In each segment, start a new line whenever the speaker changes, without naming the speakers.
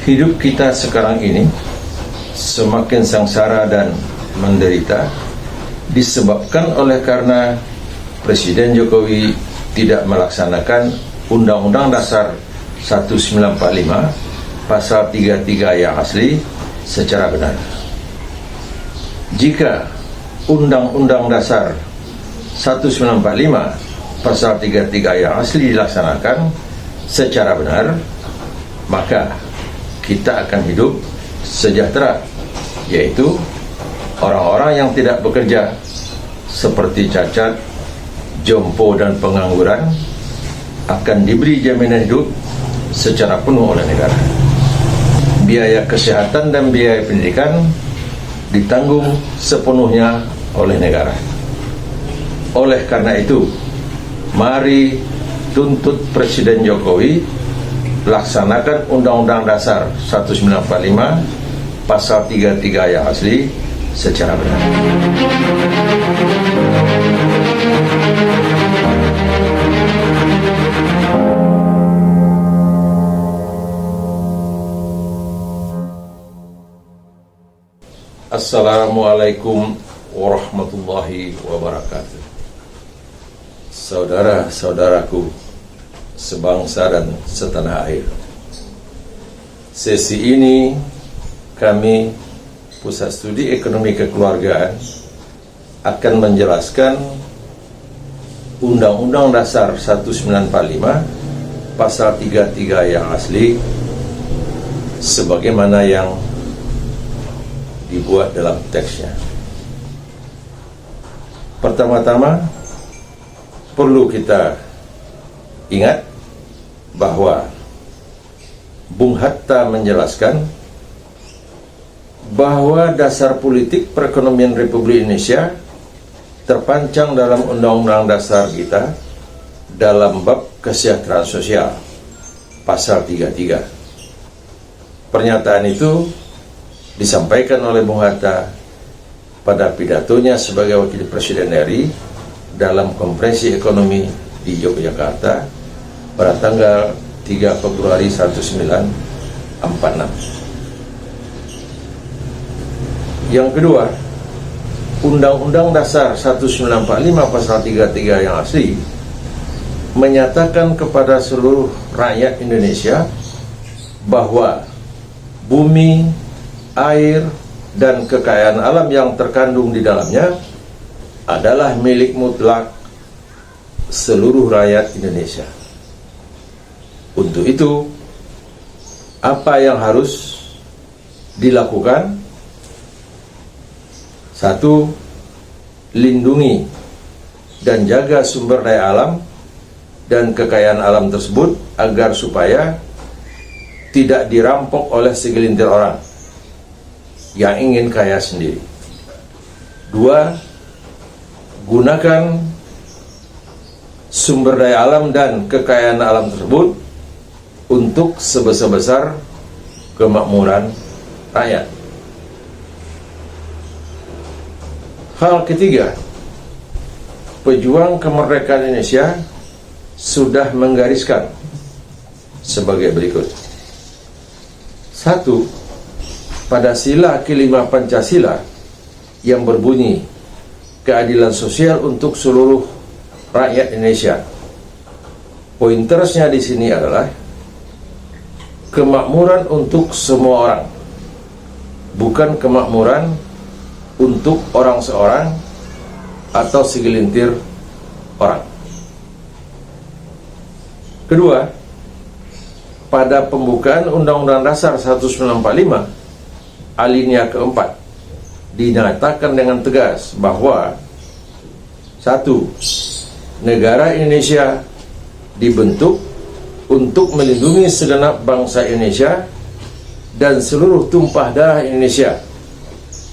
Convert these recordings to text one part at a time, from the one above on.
Hidup kita sekarang ini semakin sengsara dan menderita disebabkan oleh karena Presiden Jokowi tidak melaksanakan Undang-Undang Dasar 1945 Pasal 33 yang asli secara benar. Jika Undang-Undang Dasar 1945 Pasal 33 yang asli dilaksanakan secara benar, maka kita akan hidup sejahtera, yaitu orang-orang yang tidak bekerja seperti cacat, jompo dan pengangguran akan diberi jaminan hidup secara penuh oleh negara. Biaya kesehatan dan biaya pendidikan ditanggung sepenuhnya oleh negara. Oleh karena itu, mari tuntut Presiden Jokowi laksanakan Undang-Undang Dasar 1945 Pasal 33 yang asli secara benar. Assalamualaikum warahmatullahi wabarakatuh. Saudara-saudaraku sebangsa dan setanah air, sesi ini kami Pusat Studi Ekonomi Kekeluargaan akan menjelaskan Undang-Undang Dasar 1945 Pasal 33 yang asli sebagaimana yang dibuat dalam teksnya. Pertama-tama perlu kita ingat bahwa Bung Hatta menjelaskan bahwa dasar politik perekonomian Republik Indonesia terpancang dalam Undang-Undang Dasar kita dalam bab kesejahteraan sosial Pasal 33. Pernyataan itu disampaikan oleh Bung Hatta pada pidatonya sebagai Wakil Presiden RI dalam Konferensi Ekonomi di Yogyakarta pada tanggal 3 Februari 1946. Yang kedua, Undang-Undang Dasar 1945 Pasal 33 yang asli menyatakan kepada seluruh rakyat Indonesia bahwa bumi, air, dan kekayaan alam yang terkandung di dalamnya adalah milik mutlak seluruh rakyat Indonesia. Untuk itu, apa yang harus dilakukan? 1. Lindungi dan jaga sumber daya alam dan kekayaan alam tersebut agar supaya tidak dirampok oleh segelintir orang yang ingin kaya sendiri. 2. Gunakan sumber daya alam dan kekayaan alam tersebut untuk sebesar-besar kemakmuran rakyat. Hal ketiga, pejuang kemerdekaan Indonesia sudah menggariskan sebagai berikut. 1. Pada sila kelima Pancasila yang berbunyi keadilan sosial untuk seluruh rakyat Indonesia. Pointersnya di sini adalah kemakmuran untuk semua orang, bukan kemakmuran untuk orang seorang atau segelintir orang. Kedua, pada pembukaan Undang-Undang Dasar 1945 alinea keempat dinyatakan dengan tegas bahwa 1. Negara Indonesia dibentuk untuk melindungi segenap bangsa Indonesia dan seluruh tumpah darah Indonesia,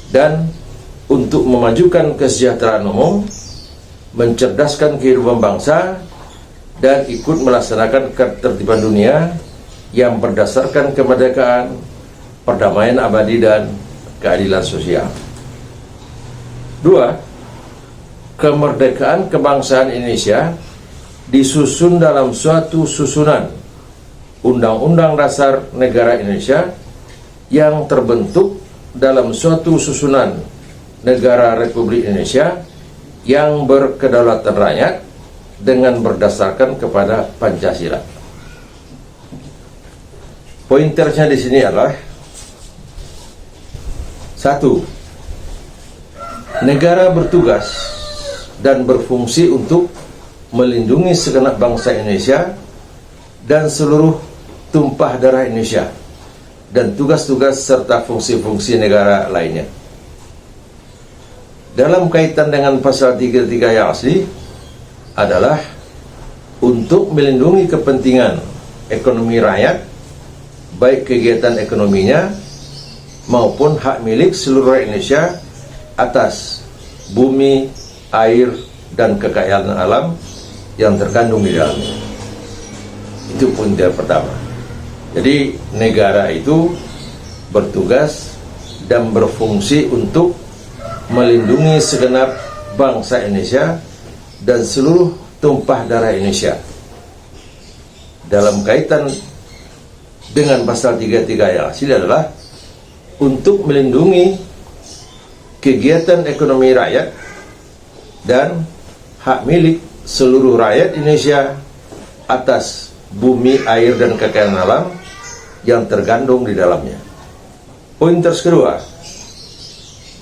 dan untuk memajukan kesejahteraan umum, mencerdaskan kehidupan bangsa, dan ikut melaksanakan ketertiban dunia yang berdasarkan kemerdekaan, perdamaian abadi, dan keadilan sosial. 2. Kemerdekaan kebangsaan Indonesia disusun dalam suatu susunan Undang-Undang Dasar Negara Indonesia yang terbentuk dalam suatu susunan negara Republik Indonesia yang berkedaulatan rakyat dengan berdasarkan kepada Pancasila. Pointernya di sini adalah: 1. Negara bertugas dan berfungsi untuk melindungi segenap bangsa Indonesia dan seluruh tumpah darah Indonesia dan tugas-tugas serta fungsi-fungsi negara lainnya. Dalam kaitan dengan pasal 33 yang asli adalah untuk melindungi kepentingan ekonomi rakyat, baik kegiatan ekonominya maupun hak milik seluruh Indonesia atas bumi, air, dan kekayaan alam yang terkandung di dalamnya. Itu pointer pertama. Jadi negara itu bertugas dan berfungsi untuk melindungi segenap bangsa Indonesia dan seluruh tumpah darah Indonesia. Dalam kaitan dengan pasal 33 yang asli adalah untuk melindungi kegiatan ekonomi rakyat dan hak milik seluruh rakyat Indonesia atas bumi, air, dan kekayaan alam yang tergandung di dalamnya. Pointers kedua,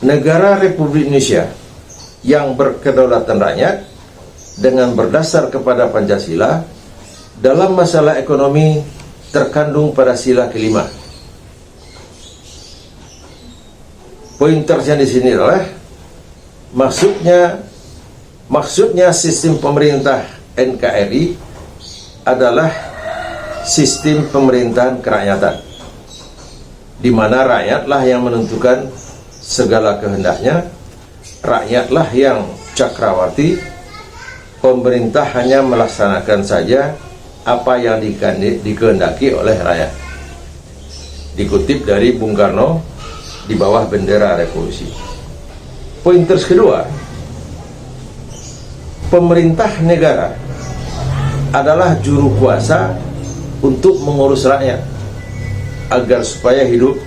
negara Republik Indonesia yang berkedaulatan rakyat dengan berdasar kepada Pancasila dalam masalah ekonomi terkandung pada sila kelima. Pointersnya di sini adalah maksudnya sistem pemerintah NKRI adalah sistem pemerintahan kerakyatan, di mana rakyatlah yang menentukan segala kehendaknya, rakyatlah yang cakrawati, pemerintah hanya melaksanakan saja apa yang dikehendaki oleh rakyat. Dikutip dari Bung Karno di bawah bendera revolusi. Pointers kedua, pemerintah negara adalah juru kuasa untuk mengurus rakyat agar supaya hidup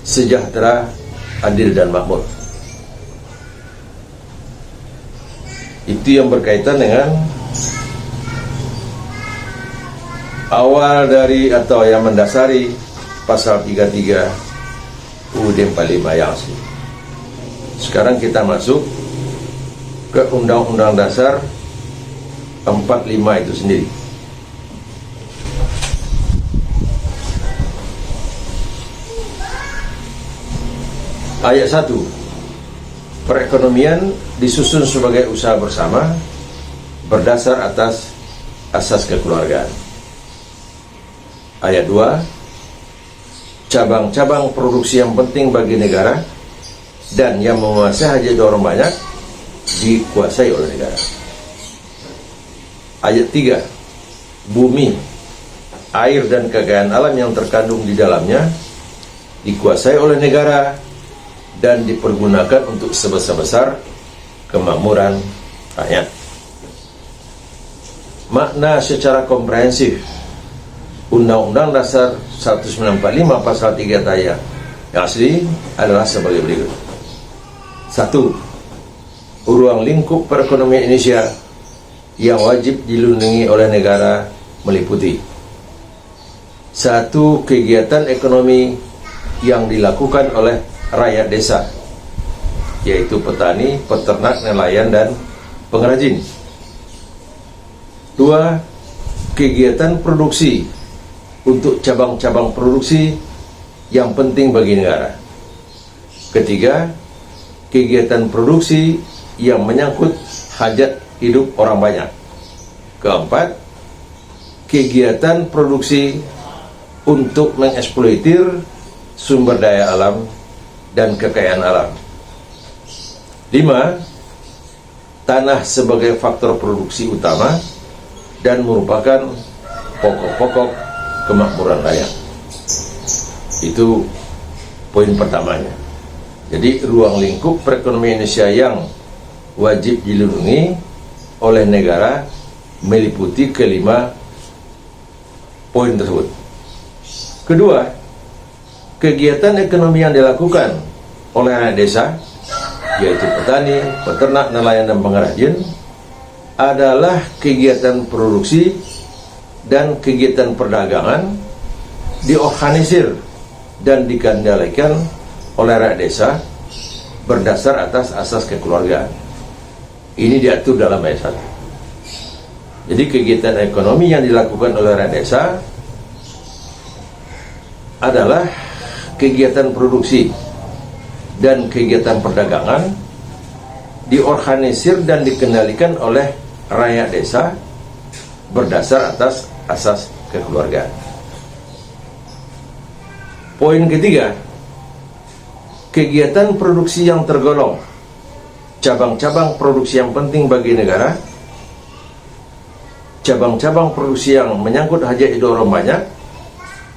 sejahtera, adil, dan makmur. Itu yang berkaitan dengan awal dari atau yang mendasari pasal 33 UUD 45 yang asli. Sekarang kita masuk ke Undang-Undang Dasar 45 itu sendiri. Ayat 1, perekonomian disusun sebagai usaha bersama berdasar atas asas kekeluargaan. Ayat 2, cabang-cabang produksi yang penting bagi negara dan yang menguasai hajat orang banyak dikuasai oleh negara. Ayat 3, bumi, air, dan kekayaan alam yang terkandung di dalamnya dikuasai oleh negara dan dipergunakan untuk sebesar-besar kemakmuran rakyat. Makna secara komprehensif Undang-Undang Dasar 1945 pasal 3 yang asli adalah sebagai berikut. 1. Ruang lingkup perekonomian Indonesia yang wajib dilindungi oleh negara meliputi: 1. Kegiatan ekonomi yang dilakukan oleh rakyat desa, yaitu petani, peternak, nelayan, dan pengrajin. 2. Kegiatan produksi untuk cabang-cabang produksi yang penting bagi negara. 3. Kegiatan produksi yang menyangkut hajat hidup orang banyak. 4. Kegiatan produksi untuk mengeksploitir sumber daya alam dan kekayaan alam. 5. Tanah sebagai faktor produksi utama dan merupakan pokok-pokok kemakmuran rakyat. Itu poin pertamanya. Jadi ruang lingkup perekonomian Indonesia yang wajib dilindungi oleh negara meliputi kelima poin tersebut. Kedua, kegiatan ekonomi yang dilakukan oleh rakyat desa, yaitu petani, peternak, nelayan, dan pengrajin, adalah kegiatan produksi dan kegiatan perdagangan diorganisir dan dikendalikan oleh rakyat desa berdasar atas asas kekeluargaan. Ini diatur dalam ayat 1. Jadi kegiatan ekonomi yang dilakukan oleh rakyat desa adalah kegiatan produksi dan kegiatan perdagangan diorganisir dan dikendalikan oleh rakyat desa berdasar atas asas kekeluargaan. Poin ketiga, kegiatan produksi yang tergolong cabang-cabang produksi yang penting bagi negara, cabang-cabang produksi yang menyangkut hajat hidup orang banyak,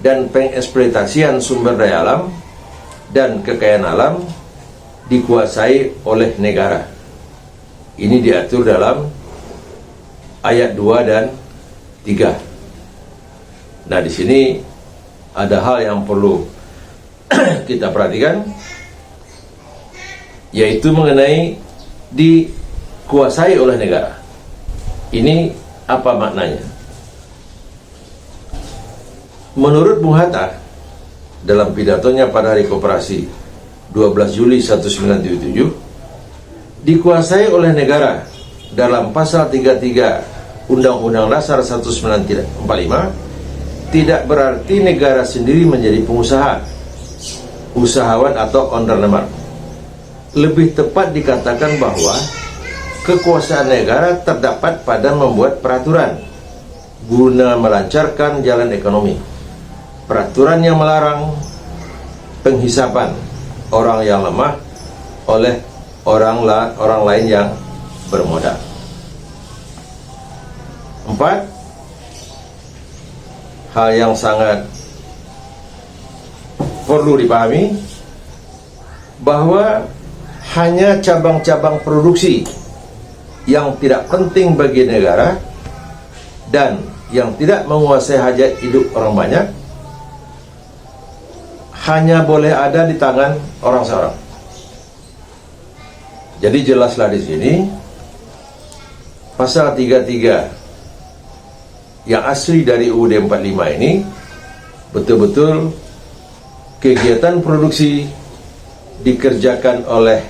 dan pengeksploitasian sumber daya alam dan kekayaan alam dikuasai oleh negara. Ini diatur dalam ayat 2 dan 3. Nah, di sini ada hal yang perlu kita perhatikan, yaitu mengenai dikuasai oleh negara. Ini apa maknanya? Menurut Bung Hatta dalam pidatonya pada Hari Koperasi 12 Juli 1977, dikuasai oleh negara dalam pasal 33 Undang-Undang Dasar 1945 tidak berarti negara sendiri menjadi pengusaha, usahawan, atau owner. Lebih tepat dikatakan bahwa kekuasaan negara terdapat pada membuat peraturan guna melancarkan jalan ekonomi. Peraturan yang melarang penghisapan orang yang lemah oleh orang lain yang bermodal. 4. Hal yang sangat perlu dipahami, bahwa hanya cabang-cabang produksi yang tidak penting bagi negara dan yang tidak menguasai hajat hidup orang banyak hanya boleh ada di tangan orang seorang. Jadi jelaslah di sini pasal 33 yang asli dari UUD 45 ini betul-betul kegiatan produksi dikerjakan oleh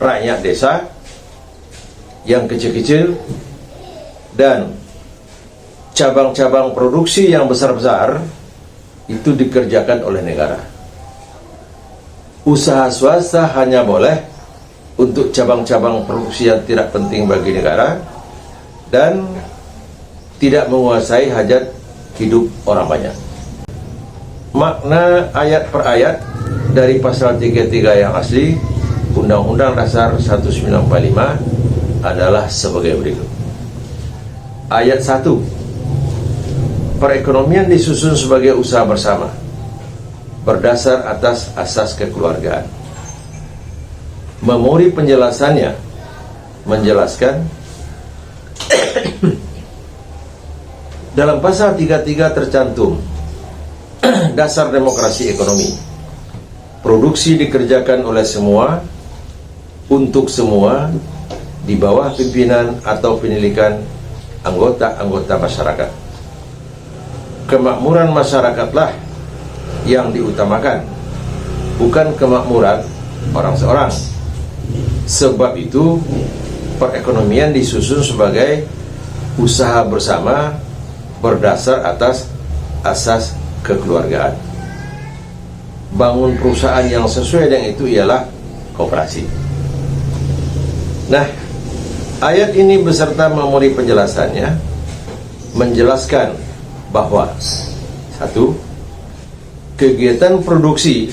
rakyat desa yang kecil-kecil, dan cabang-cabang produksi yang besar-besar itu dikerjakan oleh negara. Usaha swasta hanya boleh untuk cabang-cabang produksi yang tidak penting bagi negara dan tidak menguasai hajat hidup orang banyak. Makna ayat per ayat dari pasal 33 yang asli Undang-Undang Dasar 1945 adalah sebagai berikut. Ayat 1. Perekonomian disusun sebagai usaha bersama berdasar atas asas kekeluargaan. Memori penjelasannya menjelaskan dalam pasal 33 tercantum dasar demokrasi ekonomi. Produksi dikerjakan oleh semua, untuk semua, di bawah pimpinan atau penilikan anggota-anggota masyarakat. Kemakmuran masyarakatlah yang diutamakan, bukan kemakmuran orang seorang. Sebab itu perekonomian disusun sebagai usaha bersama berdasar atas asas kekeluargaan. Bangun perusahaan yang sesuai dengan itu ialah koperasi. Nah, ayat ini beserta memori penjelasannya menjelaskan bahwa 1. Kegiatan produksi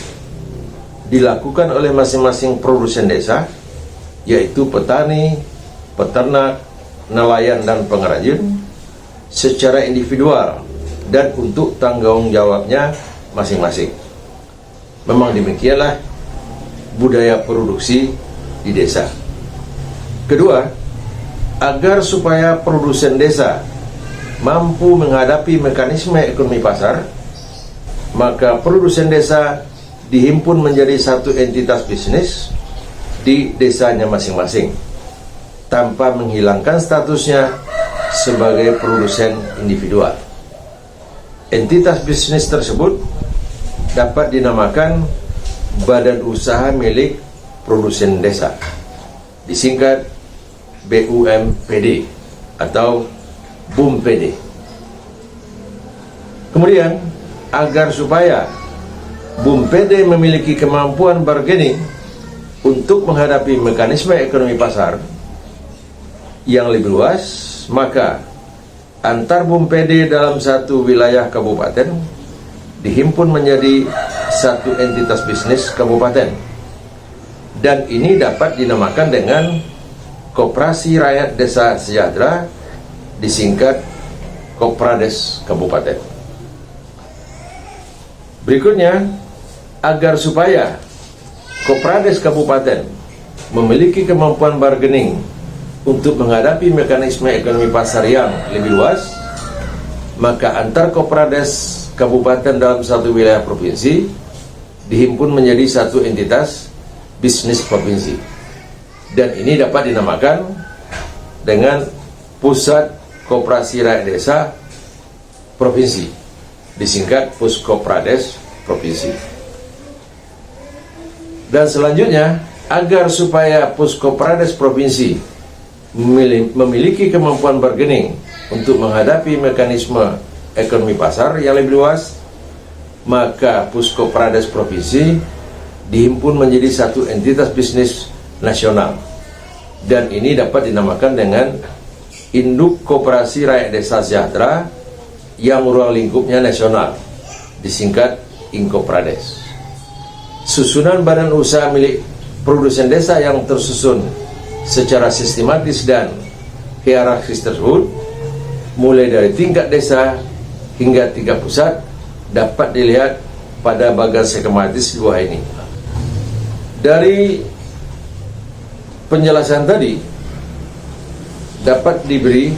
dilakukan oleh masing-masing produsen desa, yaitu petani, peternak, nelayan, dan pengrajin, secara individual dan untuk tanggung jawabnya masing-masing. Memang demikianlah budaya produksi di desa. Kedua, agar supaya produsen desa mampu menghadapi mekanisme ekonomi pasar, maka produsen desa dihimpun menjadi satu entitas bisnis di desanya masing-masing tanpa menghilangkan statusnya sebagai produsen individual. Entitas bisnis tersebut dapat dinamakan Badan Usaha Milik Produsen Desa, disingkat BUMPD atau BUMPD. Kemudian, agar supaya BUMPD memiliki kemampuan bargaining untuk menghadapi mekanisme ekonomi pasar yang lebih luas, maka antar BUMPD dalam satu wilayah kabupaten dihimpun menjadi satu entitas bisnis kabupaten, dan ini dapat dinamakan dengan Koperasi Rakyat Desa Sejahtera, disingkat Koprades Kabupaten. Berikutnya, agar supaya Koprades Kabupaten memiliki kemampuan bargaining untuk menghadapi mekanisme ekonomi pasar yang lebih luas, maka antar Koprades Kabupaten dalam satu wilayah provinsi dihimpun menjadi satu entitas bisnis provinsi, dan ini dapat dinamakan dengan Pusat Koperasi Rakyat Desa Provinsi, disingkat Puskoprades Provinsi. Dan selanjutnya, agar supaya Puskoprades Provinsi memiliki kemampuan bargaining untuk menghadapi mekanisme ekonomi pasar yang lebih luas, maka Puskoprades Provinsi dihimpun menjadi satu entitas bisnis nasional, dan ini dapat dinamakan dengan Induk Koperasi Rakyat Desa Sejahtera yang ruang lingkupnya nasional, disingkat Inkoprades. Susunan badan usaha milik produsen desa yang tersusun secara sistematis dan hierarkis tersebut, mulai dari tingkat desa hingga tingkat pusat, dapat dilihat pada bagan skematis di bawah ini. Dari penjelasan tadi dapat diberi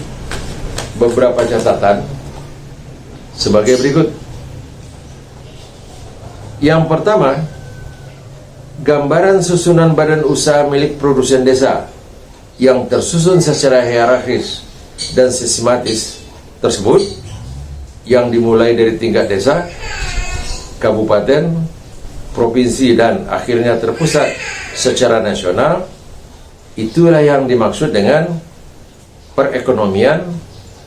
beberapa catatan sebagai berikut. Yang pertama, gambaran susunan badan usaha milik produsen desa yang tersusun secara hierarkis dan sistematis tersebut, yang dimulai dari tingkat desa, kabupaten, provinsi, dan akhirnya terpusat secara nasional, itulah yang dimaksud dengan perekonomian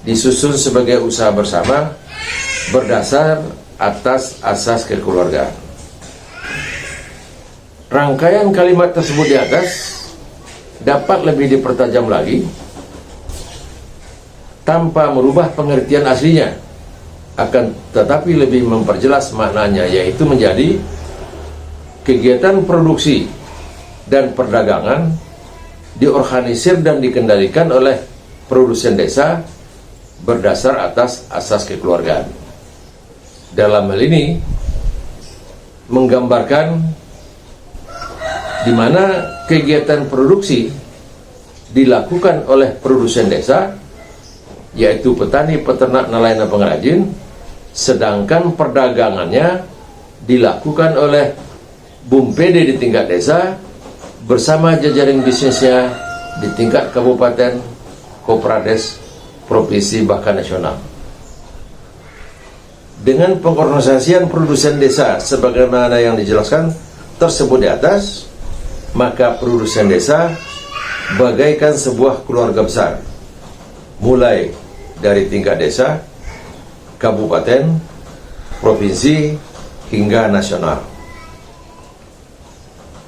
disusun sebagai usaha bersama berdasar atas asas kekeluargaan. Rangkaian kalimat tersebut di atas dapat lebih dipertajam lagi tanpa merubah pengertian aslinya, akan tetapi lebih memperjelas maknanya, yaitu menjadi kegiatan produksi dan perdagangan diorganisir dan dikendalikan oleh produsen desa berdasar atas asas kekeluargaan. Dalam hal ini menggambarkan di mana kegiatan produksi dilakukan oleh produsen desa, yaitu petani, peternak, nelayan, dan pengrajin, sedangkan perdagangannya dilakukan oleh BUMPD di tingkat desa bersama jajaran bisnisnya di tingkat kabupaten, koprades, provinsi, bahkan nasional. Dengan pengorganisasian produsen desa sebagaimana yang dijelaskan tersebut di atas, maka produsen desa bagaikan sebuah keluarga besar, mulai dari tingkat desa, kabupaten, provinsi, hingga nasional.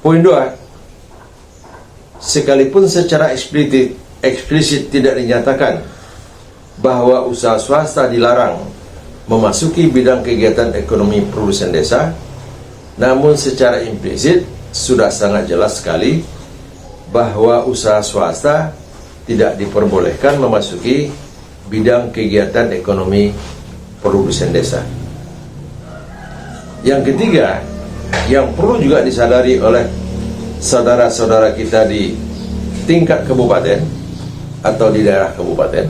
Poin 2, sekalipun secara eksplisit tidak dinyatakan bahwa usaha swasta dilarang memasuki bidang kegiatan ekonomi produsen desa, namun secara implisit sudah sangat jelas sekali bahwa usaha swasta tidak diperbolehkan memasuki bidang kegiatan ekonomi produsen desa. Yang ketiga, yang perlu juga disadari oleh saudara-saudara kita di tingkat kabupaten atau di daerah kabupaten,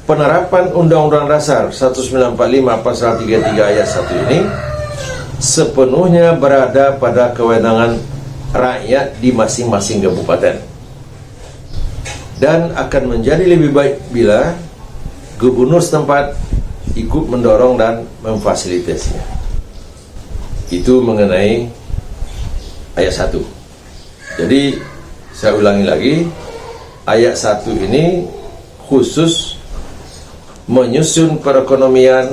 penerapan Undang-Undang Dasar 1945 Pasal 33 Ayat 1 ini sepenuhnya berada pada kewenangan rakyat di masing-masing kabupaten, dan akan menjadi lebih baik bila gubernur setempat ikut mendorong dan memfasilitasinya. Itu mengenai ayat 1. Jadi saya ulangi lagi, ayat 1 ini khusus menyusun perekonomian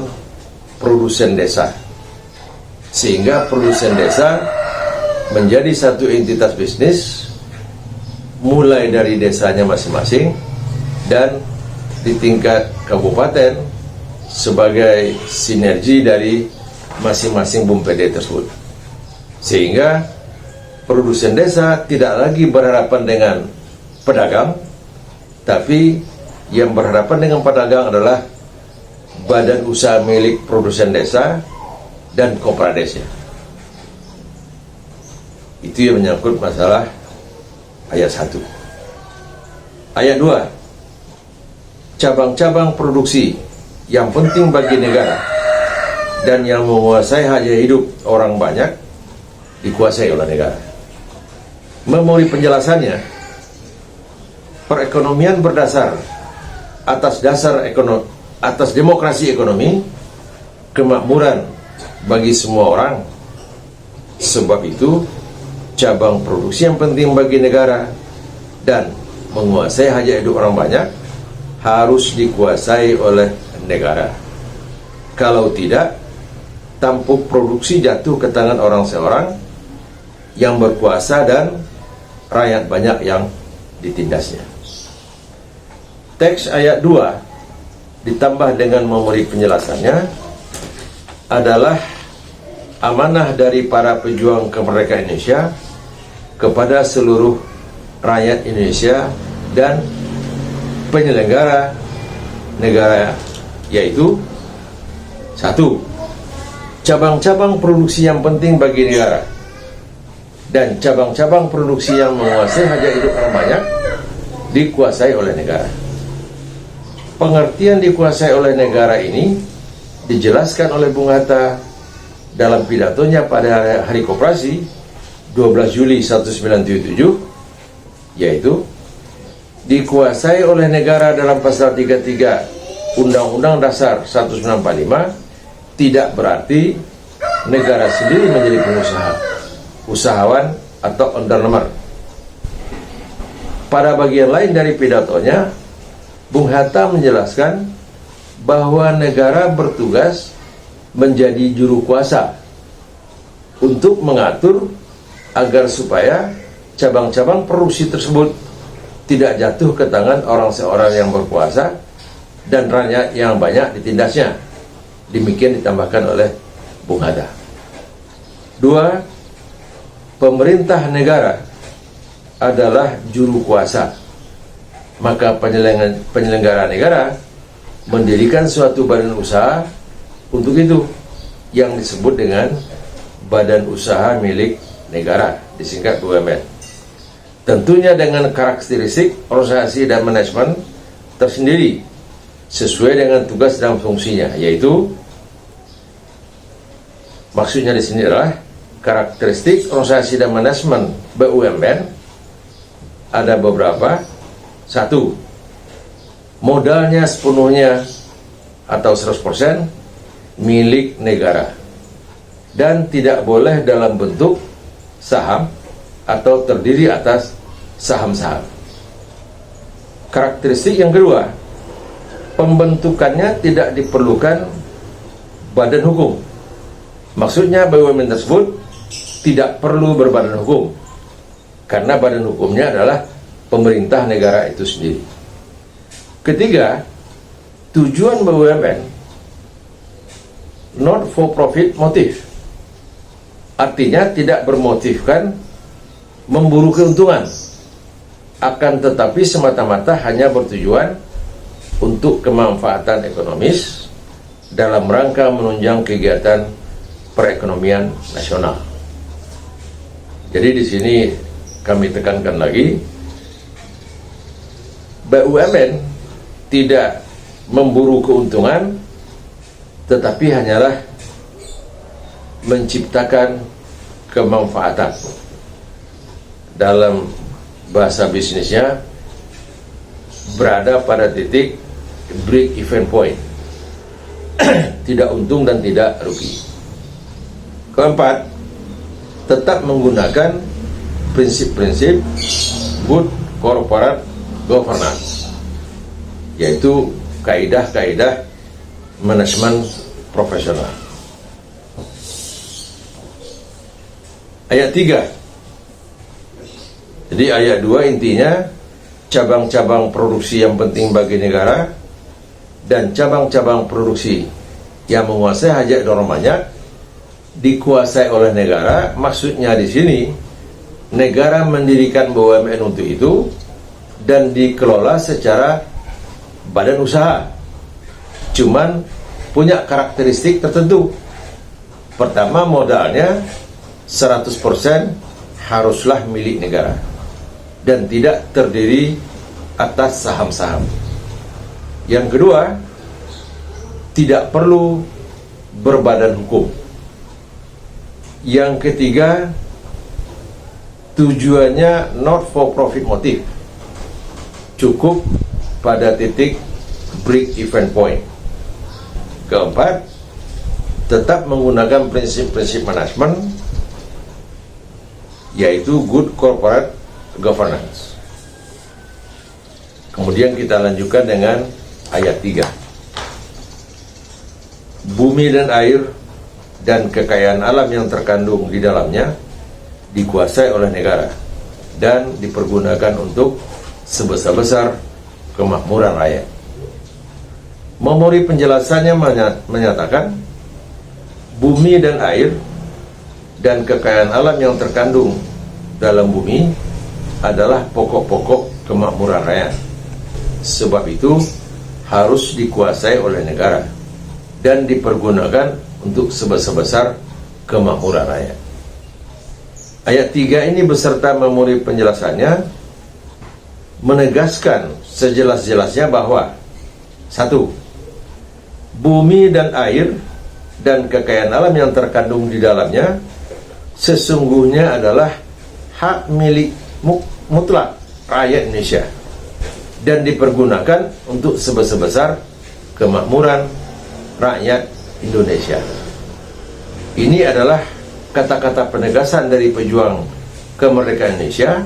produsen desa, sehingga produsen desa menjadi satu entitas bisnis mulai dari desanya masing-masing dan di tingkat kabupaten sebagai sinergi dari masing-masing BUMPD tersebut, sehingga produsen desa tidak lagi berhadapan dengan pedagang, tapi yang berhadapan dengan pedagang adalah badan usaha milik produsen desa dan koperadesnya. Itu yang menyangkut masalah ayat 1. Ayat 2, cabang-cabang produksi yang penting bagi negara dan yang menguasai hajat hidup orang banyak dikuasai oleh negara. Memori penjelasannya, perekonomian berdasar atas demokrasi ekonomi, kemakmuran bagi semua orang. Sebab itu, cabang produksi yang penting bagi negara dan menguasai hajat hidup orang banyak harus dikuasai oleh negara. Kalau tidak, tampuk produksi jatuh ke tangan orang seorang yang berkuasa dan rakyat banyak yang ditindasnya. Teks ayat 2 ditambah dengan memori penjelasannya adalah amanah dari para pejuang kemerdekaan Indonesia kepada seluruh rakyat Indonesia dan penyelenggara negara, yaitu 1. Cabang-cabang produksi yang penting bagi negara dan cabang-cabang produksi yang menguasai hajat hidup orang banyak dikuasai oleh negara. Pengertian dikuasai oleh negara ini dijelaskan oleh Bung Hatta dalam pidatonya pada Hari Koperasi 12 Juli 1977, yaitu dikuasai oleh negara dalam pasal 33 Undang-Undang Dasar 1945 tidak berarti negara sendiri menjadi pengusaha, usahawan, atau owner. Pada bagian lain dari pidatonya, Bung Hatta menjelaskan bahwa negara bertugas menjadi juru kuasa untuk mengatur agar supaya cabang-cabang produksi tersebut tidak jatuh ke tangan orang seorang yang berkuasa dan rakyat yang banyak ditindasnya. Demikian ditambahkan oleh Bung Hatta. 2. Pemerintah negara adalah juru kuasa, maka penyelenggara negara mendirikan suatu badan usaha untuk itu yang disebut dengan badan usaha milik negara, disingkat BUMN. Tentunya dengan karakteristik organisasi dan manajemen tersendiri sesuai dengan tugas dan fungsinya, yaitu maksudnya di sini adalah karakteristik organisasi dan manajemen BUMN ada beberapa. 1. Modalnya sepenuhnya atau 100% milik negara dan tidak boleh dalam bentuk saham atau terdiri atas saham-saham. Karakteristik yang kedua, pembentukannya tidak diperlukan badan hukum. Maksudnya BUMN tersebut tidak perlu berbadan hukum karena badan hukumnya adalah pemerintah negara itu sendiri. Ketiga, tujuan BUMN not for profit motif, artinya tidak bermotifkan memburu keuntungan, akan tetapi semata-mata hanya bertujuan untuk kemanfaatan ekonomis dalam rangka menunjang kegiatan perekonomian nasional. Jadi di sini kami tekankan lagi, BUMN tidak memburu keuntungan, tetapi hanyalah menciptakan kemanfaatan. Dalam bahasa bisnisnya, berada pada titik break even point, tidak untung dan tidak rugi. Keempat, tetap menggunakan prinsip-prinsip good corporate governance, yaitu kaidah-kaidah manajemen profesional. Ayat 3. Jadi ayat 2 intinya, cabang-cabang produksi yang penting bagi negara dan cabang-cabang produksi yang menguasai hajat dorong banyak dikuasai oleh negara. Maksudnya di sini negara mendirikan BUMN untuk itu dan dikelola secara badan usaha, cuman punya karakteristik tertentu. Pertama, modalnya 100% haruslah milik negara dan tidak terdiri atas saham-saham. Yang kedua, tidak perlu berbadan hukum. Yang ketiga, tujuannya not for profit motive, cukup pada titik break even point. Keempat, tetap menggunakan prinsip-prinsip manajemen, yaitu good corporate governance. Kemudian kita lanjutkan dengan ayat 3. Bumi dan air dan kekayaan alam yang terkandung di dalamnya dikuasai oleh negara dan dipergunakan untuk sebesar-besar kemakmuran rakyat. Memori penjelasannya menyatakan bumi dan air dan kekayaan alam yang terkandung dalam bumi adalah pokok-pokok kemakmuran rakyat. Sebab itu harus dikuasai oleh negara dan dipergunakan untuk sebesar-besar kemakmuran rakyat. Ayat 3 ini beserta memori penjelasannya menegaskan sejelas-jelasnya bahwa 1. Bumi dan air dan kekayaan alam yang terkandung di dalamnya sesungguhnya adalah hak milik mutlak rakyat Indonesia dan dipergunakan untuk sebesar-besar kemakmuran rakyat Indonesia. Ini adalah kata-kata penegasan dari pejuang kemerdekaan Indonesia,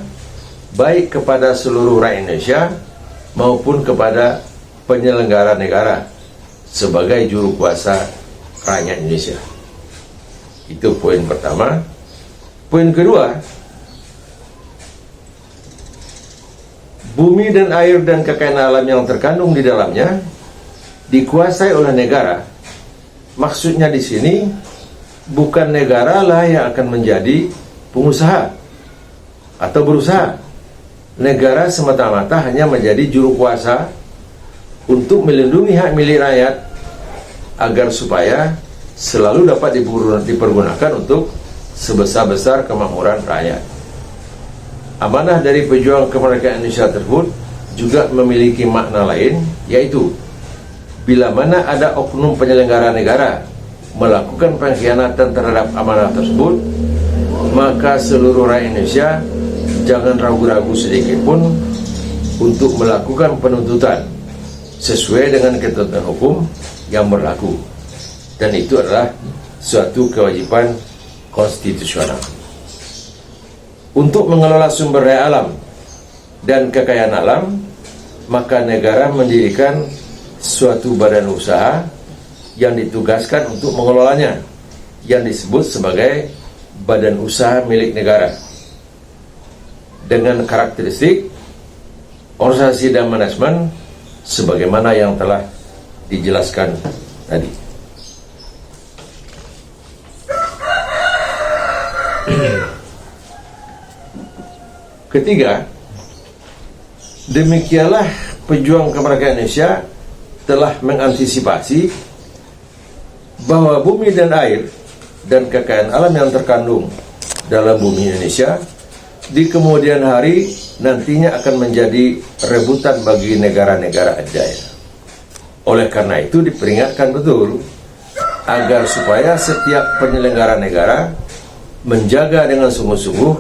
baik kepada seluruh rakyat Indonesia maupun kepada penyelenggara negara sebagai juru kuasa rakyat Indonesia. Itu poin pertama. Poin kedua, bumi dan air dan kekayaan alam yang terkandung di dalamnya dikuasai oleh negara. Maksudnya di sini bukan negara lah yang akan menjadi pengusaha atau berusaha. Negara semata-mata hanya menjadi juru kuasa untuk melindungi hak milik rakyat agar supaya selalu dapat dipergunakan untuk sebesar-besar kemakmuran rakyat. Amanah dari pejuang kemerdekaan Indonesia tersebut juga memiliki makna lain, yaitu bila mana ada oknum penyelenggara negara melakukan pengkhianatan terhadap amanah tersebut, maka seluruh rakyat Indonesia jangan ragu-ragu sedikit pun untuk melakukan penuntutan sesuai dengan ketentuan hukum yang berlaku, dan itu adalah suatu kewajiban konstitusional. Untuk mengelola sumber daya alam dan kekayaan alam, maka negara mendirikan suatu badan usaha yang ditugaskan untuk mengelolanya, yang disebut sebagai badan usaha milik negara, dengan karakteristik organisasi dan manajemen sebagaimana yang telah dijelaskan tadi. Ketiga, demikianlah pejuang kemerdekaan Indonesia telah mengantisipasi bahwa bumi dan air dan kekayaan alam yang terkandung dalam bumi Indonesia di kemudian hari nantinya akan menjadi rebutan bagi negara-negara adidaya. Oleh karena itu diperingatkan betul agar supaya setiap penyelenggara negara menjaga dengan sungguh-sungguh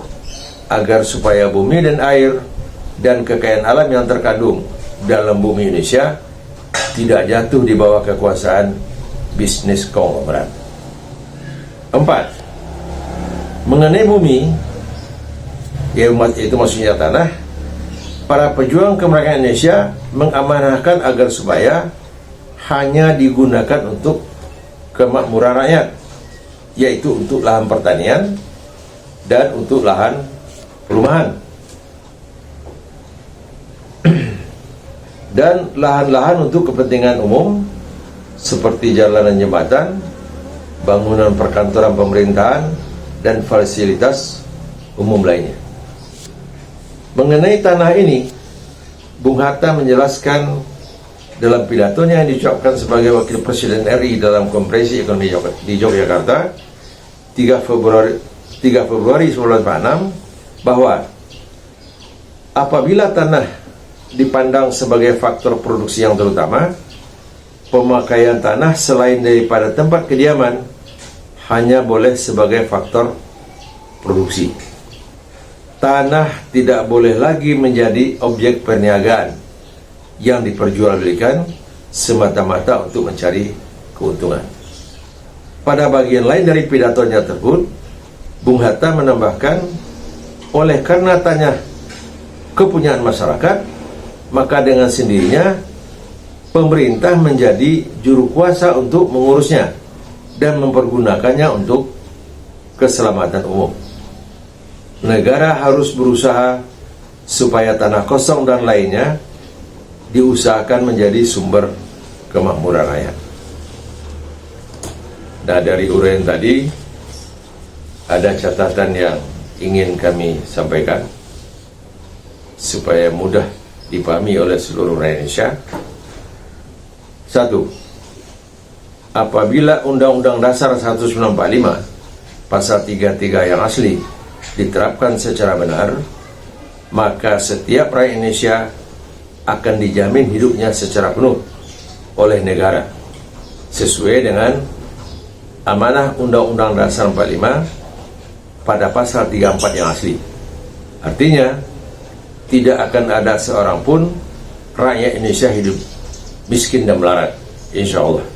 agar supaya bumi dan air dan kekayaan alam yang terkandung dalam bumi Indonesia tidak jatuh di bawah kekuasaan bisnis konglomerat. 4. Mengenai bumi, yaitu maksudnya tanah, para pejuang kemerdekaan Indonesia mengamanahkan agar supaya hanya digunakan untuk kemakmuran rakyat, yaitu untuk lahan pertanian dan untuk lahan perumahan. Dan lahan-lahan untuk kepentingan umum seperti jalan dan jembatan, bangunan perkantoran pemerintahan, dan fasilitas umum lainnya. Mengenai tanah ini, Bung Hatta menjelaskan dalam pidatonya yang diucapkan sebagai Wakil Presiden RI dalam Konferensi Ekonomi di Yogyakarta 3 Februari 1946 bahwa apabila tanah dipandang sebagai faktor produksi yang terutama, pemakaian tanah selain daripada tempat kediaman hanya boleh sebagai faktor produksi. Tanah tidak boleh lagi menjadi objek perniagaan yang diperjualbelikan semata-mata untuk mencari keuntungan. Pada bagian lain dari pidatonya tersebut, Bung Hatta menambahkan, oleh karena tanah kepunyaan masyarakat, maka dengan sendirinya pemerintah menjadi juru kuasa untuk mengurusnya dan mempergunakannya untuk keselamatan umum. Negara harus berusaha supaya tanah kosong dan lainnya diusahakan menjadi sumber kemakmuran rakyat. Nah, dari uraian tadi ada catatan yang ingin kami sampaikan supaya mudah dipahami oleh seluruh rakyat Indonesia. 1. Apabila Undang-Undang Dasar 1945 Pasal 33 yang asli diterapkan secara benar, maka setiap rakyat Indonesia akan dijamin hidupnya secara penuh oleh negara sesuai dengan amanah Undang-Undang Dasar 45 pada pasal 34 yang asli. Artinya, tidak akan ada seorang pun rakyat Indonesia hidup miskin dan melarat, insya Allah.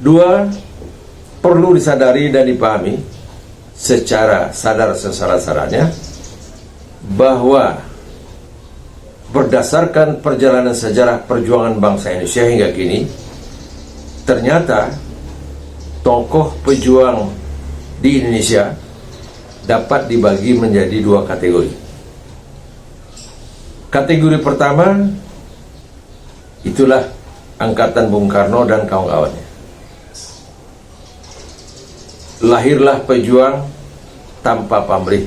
2. Perlu disadari dan dipahami secara sadar sesaran-sarannya bahwa berdasarkan perjalanan sejarah perjuangan bangsa Indonesia hingga kini, ternyata tokoh pejuang di Indonesia dapat dibagi menjadi 2 kategori. Kategori pertama, itulah angkatan Bung Karno dan kawan-kawannya. Lahirlah pejuang tanpa pamrih,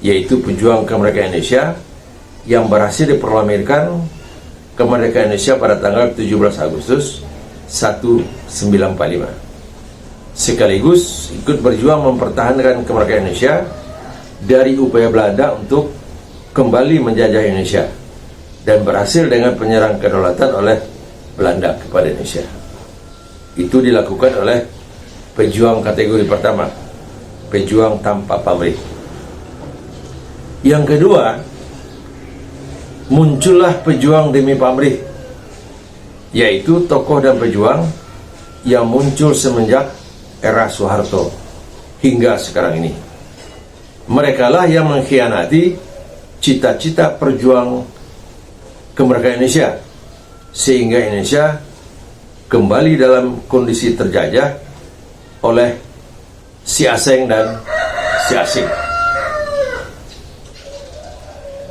yaitu pejuang kemerdekaan Indonesia yang berhasil diproklamirkan kemerdekaan Indonesia pada tanggal 17 Agustus 1945. Sekaligus ikut berjuang mempertahankan kemerdekaan Indonesia dari upaya Belanda untuk kembali menjajah Indonesia dan berhasil dengan penyerang kedaulatan oleh Belanda kepada Indonesia. Itu dilakukan oleh pejuang kategori pertama, pejuang tanpa pamrih. Yang kedua, muncullah pejuang demi pamrih, yaitu tokoh dan pejuang yang muncul semenjak era Soeharto hingga sekarang ini. Merekalah yang mengkhianati cita-cita perjuang kemerdekaan Indonesia sehingga Indonesia kembali dalam kondisi terjajah oleh si asing dan si asing.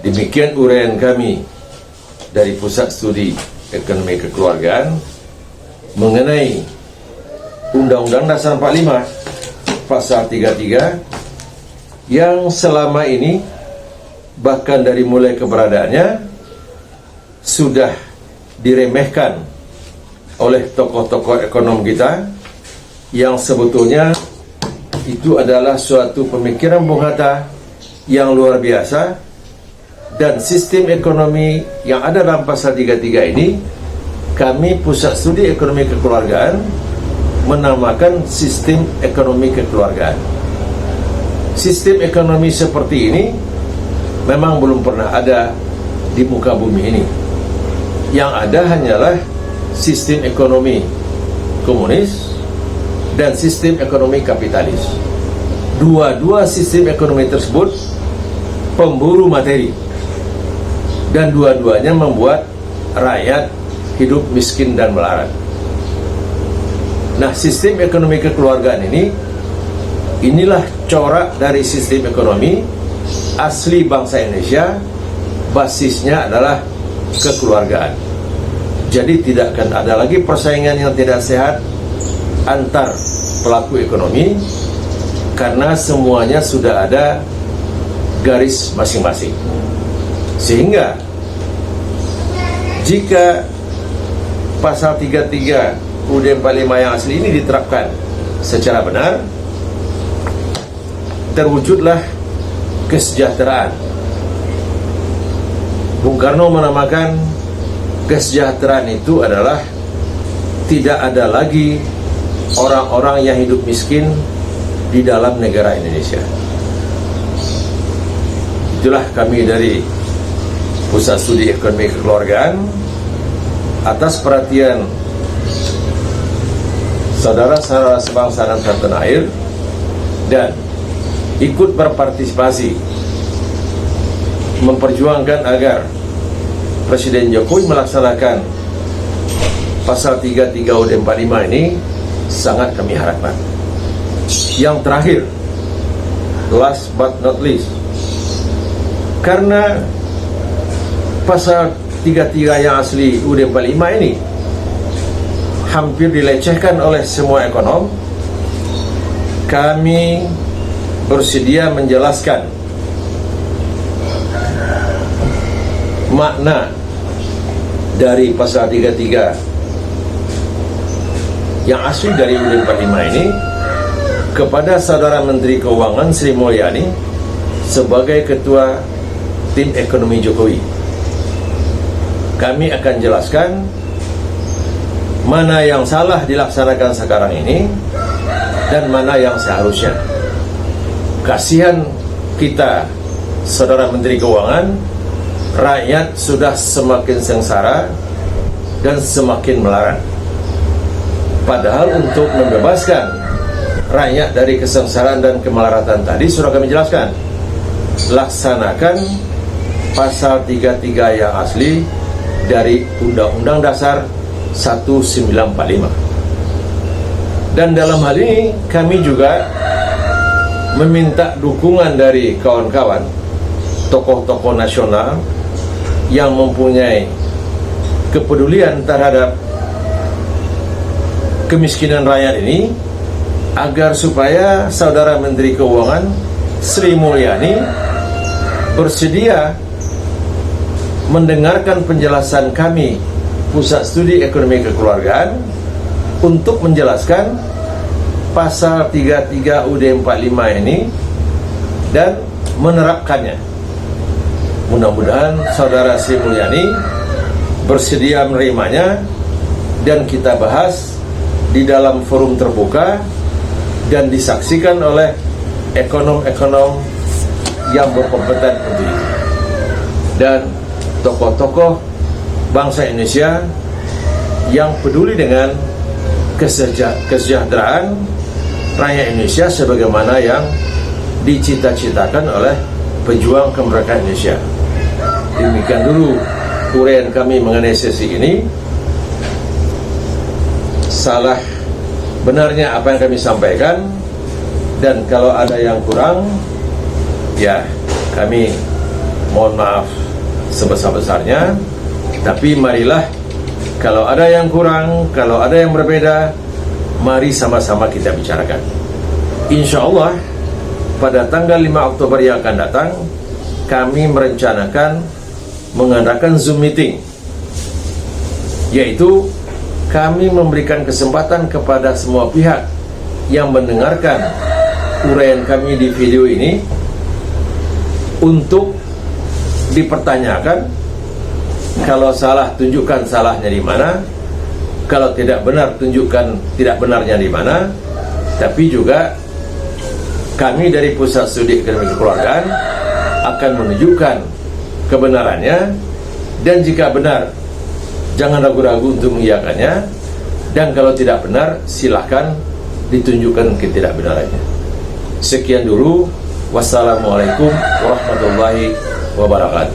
Demikian uraian kami dari Pusat Studi Ekonomi Kekeluargaan mengenai Undang-Undang Dasar 45 Pasal 33 yang selama ini bahkan dari mulai keberadaannya sudah diremehkan oleh tokoh-tokoh ekonom kita yang sebetulnya itu adalah suatu pemikiran Bung Hatta yang luar biasa, dan sistem ekonomi yang ada dalam pasal 33 ini kami Pusat Studi Ekonomi Kekeluargaan menamakan sistem ekonomi kekeluargaan. Sistem ekonomi seperti ini memang belum pernah ada di muka bumi ini. Yang ada hanyalah sistem ekonomi komunis dan sistem ekonomi kapitalis. Dua-dua sistem ekonomi tersebut pemburu materi, dan dua-duanya membuat rakyat hidup miskin dan melarat. Nah, sistem ekonomi kekeluargaan inilah corak dari sistem ekonomi asli bangsa Indonesia. Basisnya adalah kekeluargaan. Jadi tidak akan ada lagi persaingan yang tidak sehat antar pelaku ekonomi, karena semuanya sudah ada garis masing-masing. Sehingga jika pasal 33 UUD 45 yang asli ini diterapkan secara benar, terwujudlah kesejahteraan. Bung Karno menamakan kesejahteraan itu adalah tidak ada lagi orang-orang yang hidup miskin di dalam negara Indonesia. Itulah kami dari Pusat Studi Ekonomi Kekeluargaan atas perhatian saudara-saudara sebangsa dan setanah air, dan ikut berpartisipasi memperjuangkan agar Presiden Jokowi melaksanakan pasal 33 UUD 45 ini sangat kami harapkan. Yang terakhir, last but not least, karena pasal 33 yang asli UUD 45 ini hampir dilecehkan oleh semua ekonom, kami bersedia menjelaskan makna dari pasal 33 yang asli dari UUD 45 ini kepada Saudara Menteri Keuangan Sri Mulyani sebagai Ketua Tim Ekonomi Jokowi. Kami akan jelaskan mana yang salah dilaksanakan sekarang ini dan mana yang seharusnya. Kasihan kita, Saudara Menteri Keuangan, rakyat sudah semakin sengsara dan semakin melarat. Padahal untuk membebaskan rakyat dari kesengsaraan dan kemelaratan tadi sudah kami jelaskan. Laksanakan pasal 33 yang asli dari Undang-Undang Dasar 1945. Dan dalam hal ini kami juga meminta dukungan dari kawan-kawan tokoh-tokoh nasional yang mempunyai kepedulian terhadap kemiskinan rakyat ini, agar supaya Saudara Menteri Keuangan Sri Mulyani bersedia mendengarkan penjelasan kami Pusat Studi Ekonomi Kekeluargaan untuk menjelaskan pasal 33 UUD 45 ini dan menerapkannya. Mudah-mudahan Saudara Sri Mulyani bersedia menerimanya dan kita bahas di dalam forum terbuka dan disaksikan oleh ekonom-ekonom yang berkompeten untuk itu, dan tokoh-tokoh bangsa Indonesia yang peduli dengan kesejahteraan rakyat Indonesia sebagaimana yang dicita-citakan oleh pejuang kemerdekaan Indonesia. Demikian dulu uraian kami mengenai sesi ini. Salah benarnya apa yang kami sampaikan, dan kalau ada yang kurang, ya kami mohon maaf sebesar-besarnya. Tapi marilah, kalau ada yang kurang, kalau ada yang berbeda, mari sama-sama kita bicarakan. Insya Allah pada tanggal 5 Oktober yang akan datang, kami merencanakan mengadakan Zoom meeting, yaitu kami memberikan kesempatan kepada semua pihak yang mendengarkan uraian kami di video ini untuk dipertanyakan. Kalau salah, tunjukkan salahnya di mana. Kalau tidak benar, tunjukkan tidak benarnya di mana. Tapi juga kami dari Pusat Studi Ekonomi Kekeluargaan akan menunjukkan kebenarannya, dan jika benar jangan ragu-ragu untuk mengiyakannya, dan kalau tidak benar silahkan ditunjukkan ketidakbenarannya. Sekian dulu, wassalamualaikum warahmatullahi wabarakatuh.